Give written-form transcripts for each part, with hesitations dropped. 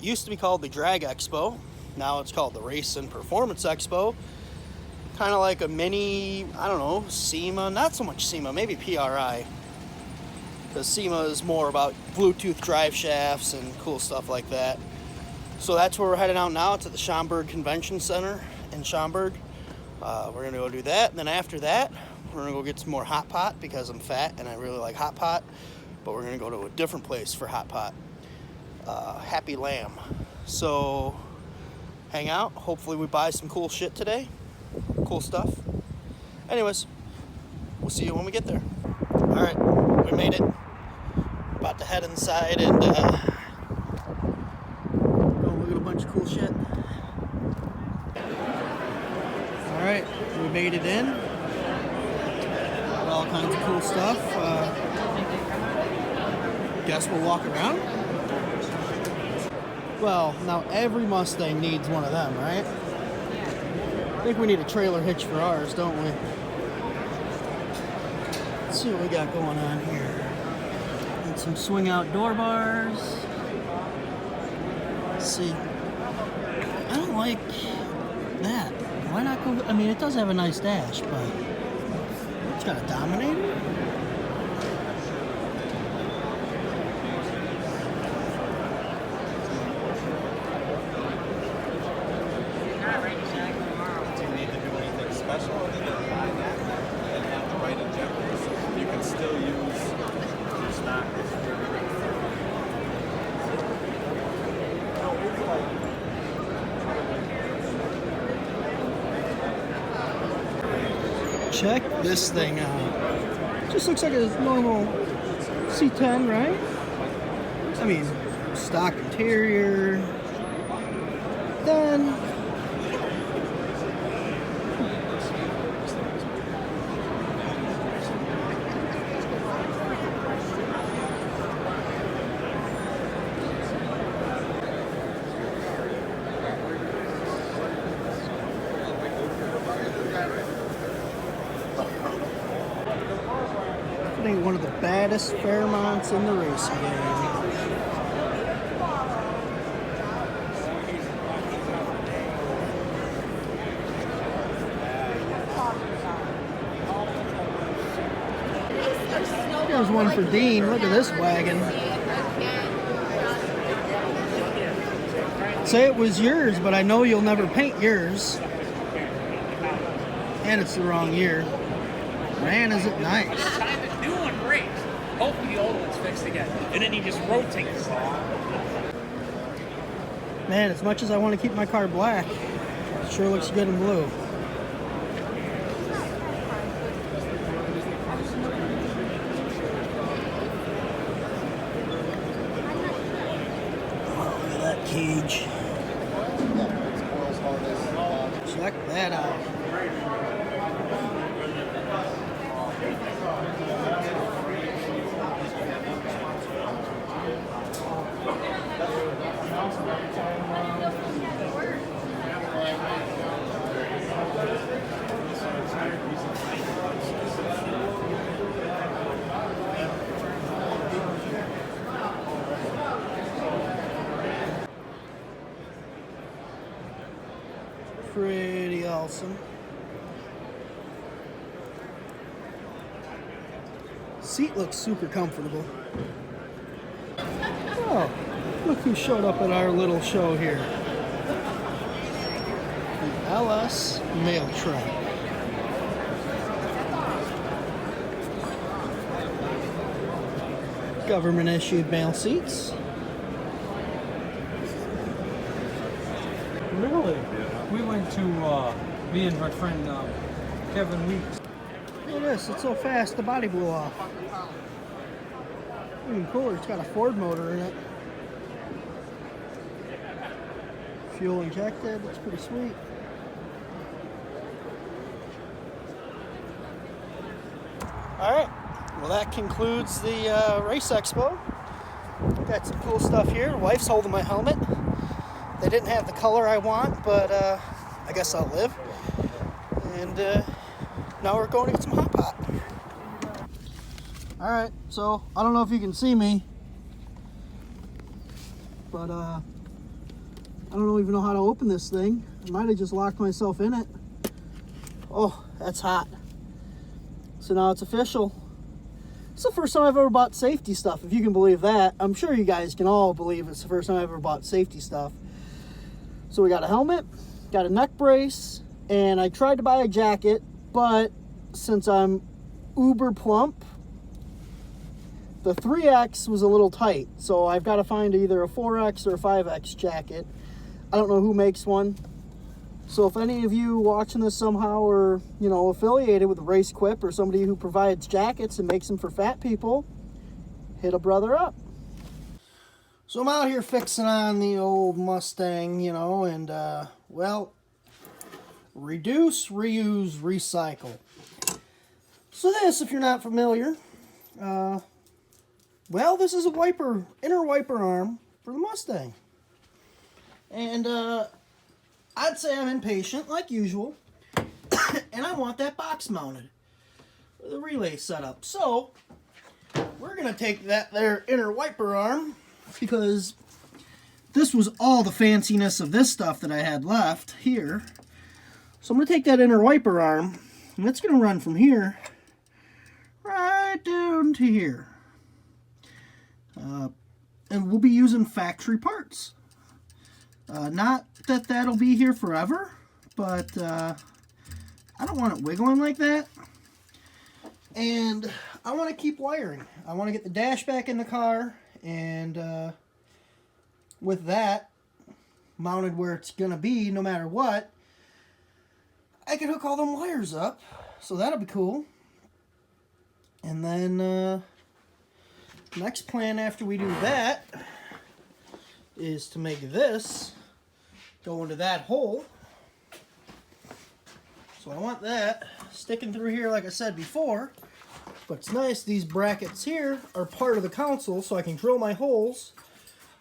used to be called the Drag Expo. Now it's called the Race and Performance Expo. Kind of like a mini, I don't know, SEMA. Not so much SEMA, maybe PRI. Because SEMA is more about Bluetooth drive shafts and cool stuff like that. So that's where we're heading out now, to the Schaumburg Convention Center in Schaumburg. We're going to go do that. And then after that, we're going to go get some more hot pot because I'm fat and I really like hot pot. But we're going to go to a different place for hot pot. Happy Lamb. So hang out. Hopefully we buy some cool shit today. Cool stuff. Anyways, we'll see you when we get there. Alright, we made it. About to head inside and go look at a bunch of cool shit. Alright, we made it in. Got all kinds of cool stuff. Guess we'll walk around. Well, now every Mustang needs one of them, right? I think we need a trailer hitch for ours, don't we? Let's see what we got going on here. And some swing out door bars. Let's see. I don't like that. Why not go? I mean, it does have a nice dash, but it's got a Dominator. Check this thing out. Just looks like a normal C10, right? I mean, stock interior. Then one of the baddest Fairmonts in the racing game. There's one for Dean. Look at this wagon. Say it was yours, but I know you'll never paint yours. And it's the wrong year. Man, is it nice. Hopefully the old one's fixed again. And then he just rotates. Man, as much as I want to keep my car black, it sure looks good in blue. Oh, look at that cage. Check that out. Pretty awesome. Seat looks super comfortable. Oh, look who showed up at our little show here. The LS mail truck. Government issued mail seats. Really? We went to me and my friend Kevin Weeks. Look at this, it's so fast the body blew off. Even cooler, it's got a Ford motor in it. Fuel injected, looks pretty sweet. Alright, well that concludes the Race Expo. Got some cool stuff here. The wife's holding my helmet. They didn't have the color I want, but I guess I'll live. And now we're going to get some hot pot. Alright, so I don't know if you can see me, but I don't even know how to open this thing. I might have just locked myself in it. Oh, that's hot. So now it's official. It's the first time I've ever bought safety stuff, if you can believe that. I'm sure you guys can all believe it's the first time I've ever bought safety stuff. So we got a helmet, got a neck brace, and I tried to buy a jacket, but since I'm uber plump, the 3X was a little tight. So I've got to find either a 4X or a 5X jacket. I don't know who makes one. So if any of you watching this somehow are, you know, affiliated with Race Quip or somebody who provides jackets and makes them for fat people, hit a brother up. So I'm out here fixing on the old Mustang, you know, and, well, reduce, reuse, recycle. So this, if you're not familiar, well, this is a wiper, inner wiper arm for the Mustang. And, I'd say I'm impatient, like usual, and I want that box mounted with a relay setup. So, we're going to take that there inner wiper arm, because this was all the fanciness of this stuff that I had left here. So I'm going to take that inner wiper arm, and it's going to run from here right down to here. And we'll be using factory parts. Not that that'll be here forever, but I don't want it wiggling like that. And I want to keep wiring. I want to get the dash back in the car, and with that mounted where it's going to be no matter what, I can hook all them wires up. So that'll be cool. And then next plan after we do that is to make this go into that hole. So I want that sticking through here like I said before, but it's nice these brackets here are part of the console, so I can drill my holes,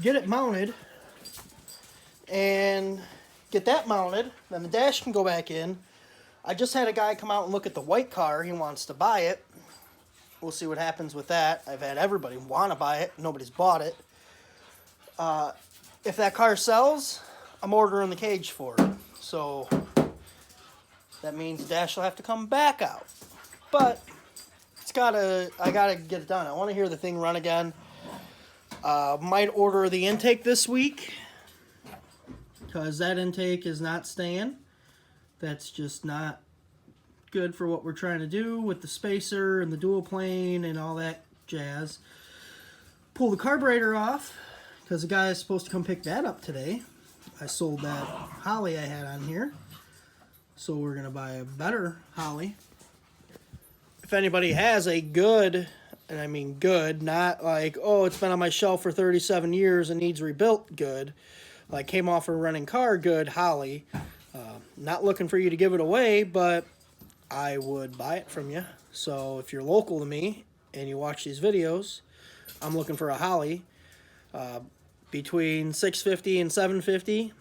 get it mounted, and get that mounted, then the dash can go back in. I just had a guy come out and look at the white car. He wants to buy it. We'll see what happens with that. I've had everybody want to buy it. Nobody's bought it. If that car sells, I'm ordering the cage for it. So that means the dash will have to come back out. But I gotta get it done. I want to hear the thing run again. Might order the intake this week, because that intake is not staying. That's just not good for what we're trying to do with the spacer and the dual plane and all that jazz. Pull the carburetor off, because the guy is supposed to come pick that up today. I sold that Holly I had on here, so we're going to buy a better Holly. If anybody has a good, and I mean good, not like, oh, it's been on my shelf for 37 years and needs rebuilt good, like came off a running car good Holly, not looking for you to give it away, but I would buy it from you. So if you're local to me and you watch these videos, I'm looking for a Holly between $650 and $750.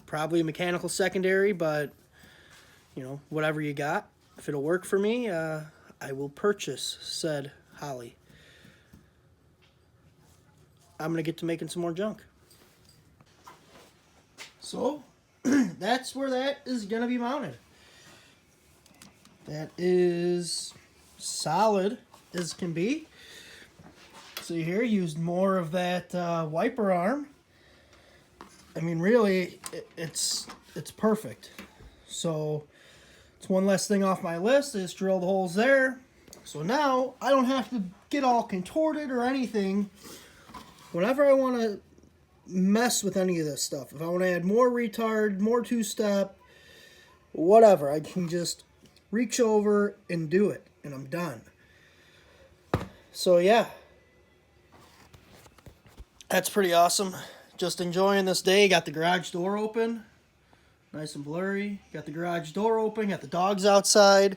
Probably a mechanical secondary, but you know, whatever you got. If it'll work for me, I will purchase said Holly. I'm gonna get to making some more junk. So that's where that is gonna be mounted. That is solid as can be. See here, used more of that wiper arm. I mean, really, it's perfect. So it's one less thing off my list. I just drill the holes there. So now I don't have to get all contorted or anything. Whenever I want to mess with any of this stuff, if I want to add more retard, more two-step, whatever, I can just reach over and do it, and I'm done. So yeah, that's pretty awesome. Just enjoying this day. Got the garage door open, nice and blurry. Got the garage door open, got the dogs outside.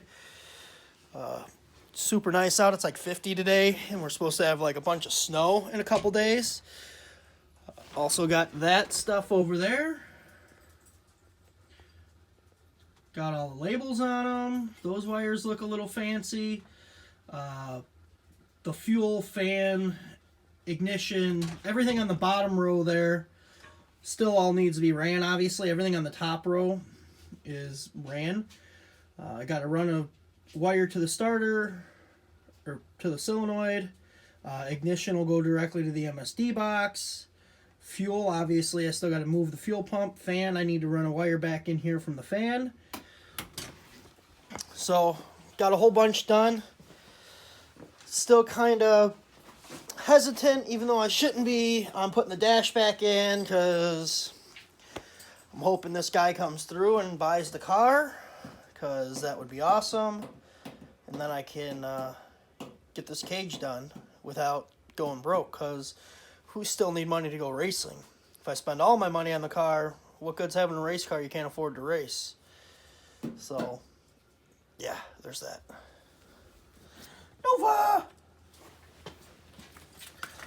Super nice out. It's like 50 today, and we're supposed to have like a bunch of snow in a couple days. Also got that stuff over there. Got all the labels on them. Those wires look a little fancy. The fuel, fan, ignition, everything on the bottom row there Still all needs to be ran, obviously. Everything on the top row is ran. I got to run a wire to the starter, or to the solenoid. Ignition will go directly to the MSD box. Fuel, obviously, I still got to move the fuel pump. Fan, I need to run a wire back in here from the fan. So, got a whole bunch done. Still kind of hesitant, even though I shouldn't be, on putting the dash back in, because I'm hoping this guy comes through and buys the car, because that would be awesome. And then I can get this cage done without going broke, because who still need money to go racing? If I spend all my money on the car, what good's having a race car you can't afford to race? So, yeah, there's that. Nova!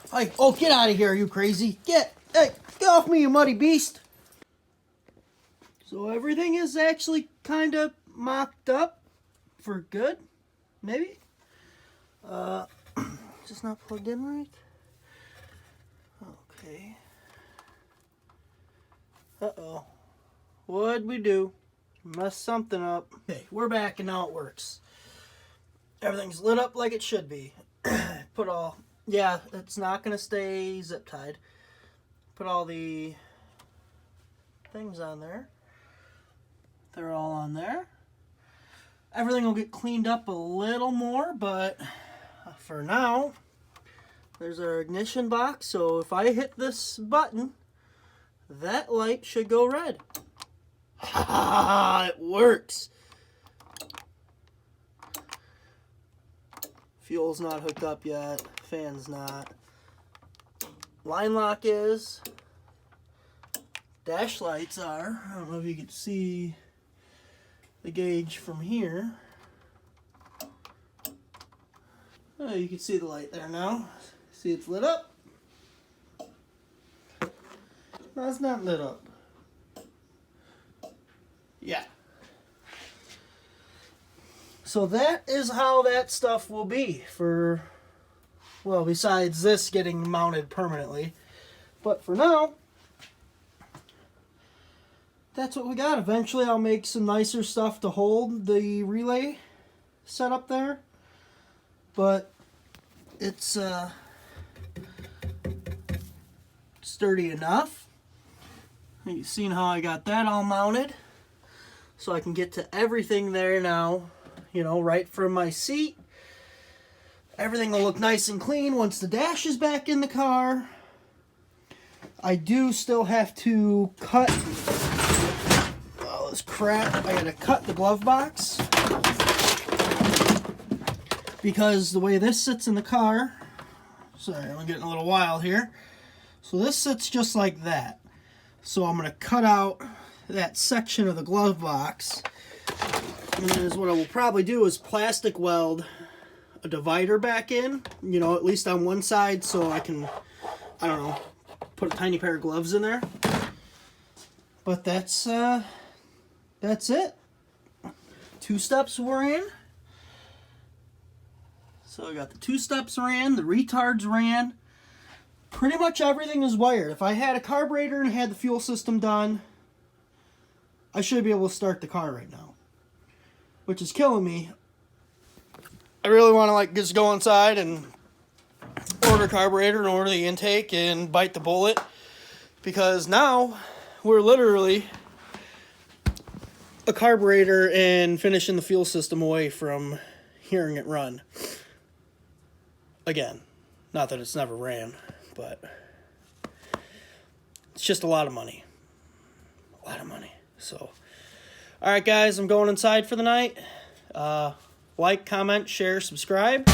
Hey, oh, get out of here, you crazy. Hey, get off me, you muddy beast. So everything is actually kind of mocked up for good, maybe. Just not plugged in right. Okay. Uh-oh. What'd we do? Messed something up. Okay, we're back and now it works. Everything's lit up like it should be. Put all... Yeah, it's not going to stay zip tied. Put all the things on there. They're all on there. Everything will get cleaned up a little more, but for now, there's our ignition box. So if I hit this button, that light should go red. Ha ha! It works. Fuel's not hooked up yet. Fan's not. Line lock is. Dash lights are. I don't know if you can see the gauge from here. Oh, you can see the light there now. See, it's lit up. No, it's not lit up. Yeah. So that is how that stuff will be for, well, besides this getting mounted permanently. But for now, that's what we got. Eventually I'll make some nicer stuff to hold the relay set up there. But it's sturdy enough. You've seen how I got that all mounted. So I can get to everything there now, you know, right from my seat. Everything will look nice and clean once the dash is back in the car. I do still have to cut all this crap. I gotta cut the glove box, because the way this sits in the car, sorry, I'm getting a little wild here. So this sits just like that. So I'm gonna cut out that section of the glove box. And then what I will probably do is plastic weld a divider back in, you know, at least on one side, so I can, I don't know, put a tiny pair of gloves in there. But that's it. 2 steps we're in. So I got the 2 steps ran, the retards ran. Pretty much everything is wired. If I had a carburetor and had the fuel system done, I should be able to start the car right now, which is killing me. I really want to just go inside and order a carburetor and order the intake and bite the bullet, because now we're literally a carburetor and finishing the fuel system away from hearing it run again. Not that it's never ran, but it's just a lot of money. A lot of money. So, alright guys, I'm going inside for the night. Like, comment, share, subscribe.